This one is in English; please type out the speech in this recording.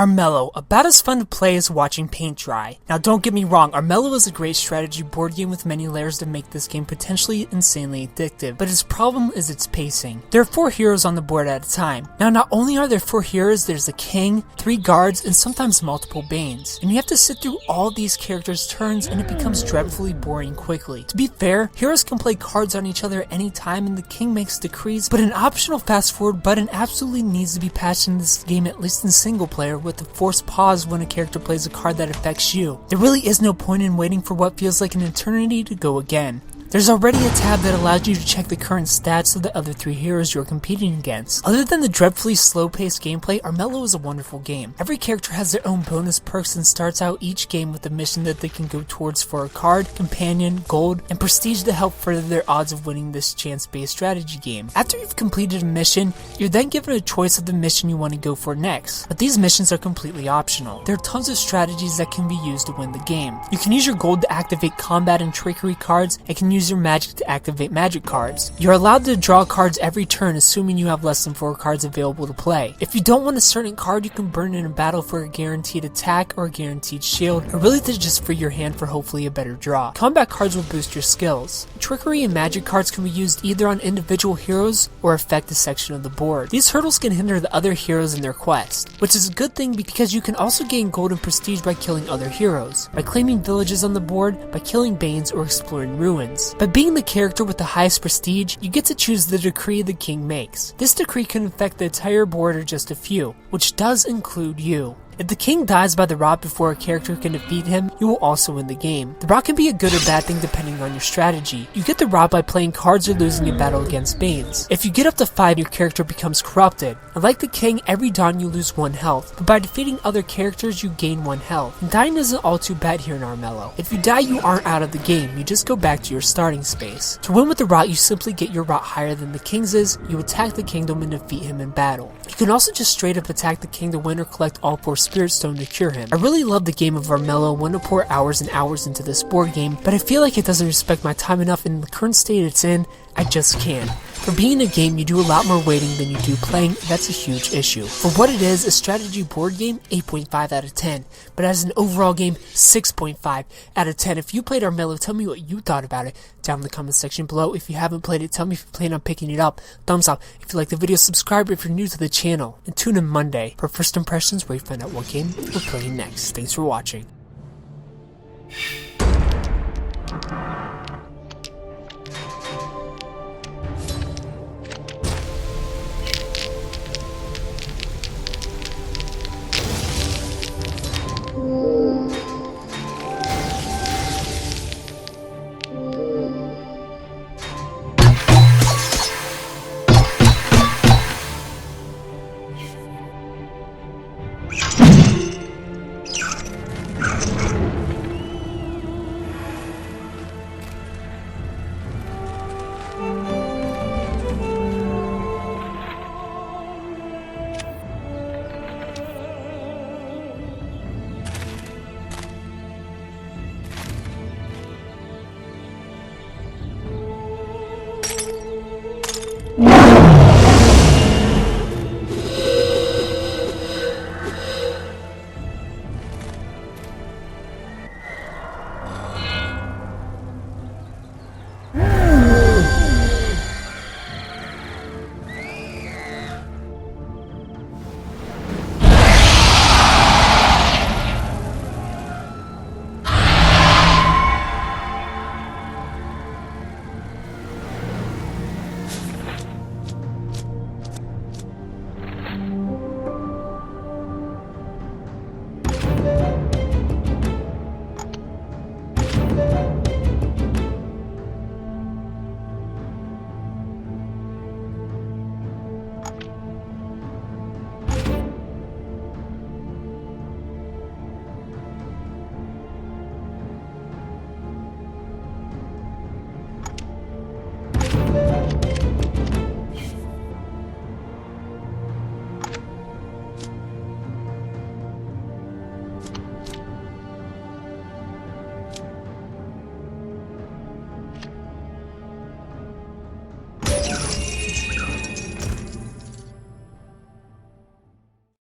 Armello, about as fun to play as watching paint dry. Now don't get me wrong, Armello is a great strategy board game with many layers to make this game potentially insanely addictive, but its problem is its pacing. There are 4 heroes on the board at a time. Now not only are there 4 heroes, there's a king, 3 guards, and sometimes multiple banes. And you have to sit through all these characters' turns and it becomes dreadfully boring quickly. To be fair, heroes can play cards on each other at any time and the king makes decrees, but an optional fast forward button absolutely needs to be patched in this game, at least in single player, with a forced pause when a character plays a card that affects you. There really is no point in waiting for what feels like an eternity to go again. There's already a tab that allows you to check the current stats of the other 3 heroes you're competing against. Other than the dreadfully slow-paced gameplay, Armello is a wonderful game. Every character has their own bonus perks and starts out each game with a mission that they can go towards for a card, companion, gold, and prestige to help further their odds of winning this chance-based strategy game. After you've completed a mission, you're then given a choice of the mission you want to go for next, but these missions are completely optional. There are tons of strategies that can be used to win the game. You can use your gold to activate combat and trickery cards, and can use your magic to activate magic cards. You're allowed to draw cards every turn, assuming you have less than 4 cards available to play. If you don't want a certain card, you can burn it in a battle for a guaranteed attack or a guaranteed shield, or really to just free your hand for hopefully a better draw. Combat cards will boost your skills. Trickery and magic cards can be used either on individual heroes or affect a section of the board. These hurdles can hinder the other heroes in their quest, which is a good thing because you can also gain gold and prestige by killing other heroes, by claiming villages on the board, by killing banes, or exploring ruins. By being the character with the highest prestige, you get to choose the decree the king makes. This decree can affect the entire board or just a few, which does include you. If the king dies by the rot before a character can defeat him, you will also win the game. The rot can be a good or bad thing depending on your strategy. You get the rot by playing cards or losing a battle against banes. If you get up to 5, your character becomes corrupted. And like the king, every dawn you lose 1 health, but by defeating other characters you gain 1 health. And dying isn't all too bad here in Armello. If you die, you aren't out of the game, you just go back to your starting space. To win with the rot, you simply get your rot higher than the king's is, you attack the kingdom and defeat him in battle. You can also just straight up attack the king to win or collect all 4 Spirit Stone to cure him. I really love the game of Armello, want to pour hours and hours into this board game, but I feel like it doesn't respect my time enough in the current state it's in. I just can't. For being a game, you do a lot more waiting than you do playing, and that's a huge issue. For what it is, a strategy board game, 8.5 out of 10. But as an overall game, 6.5 out of 10. If you played Armello, tell me what you thought about it down in the comment section below. If you haven't played it, tell me if you plan on picking it up. Thumbs up. If you like the video, subscribe if you're new to the channel. And tune in Monday for First Impressions, where you find out what game we're playing next. Thanks for watching.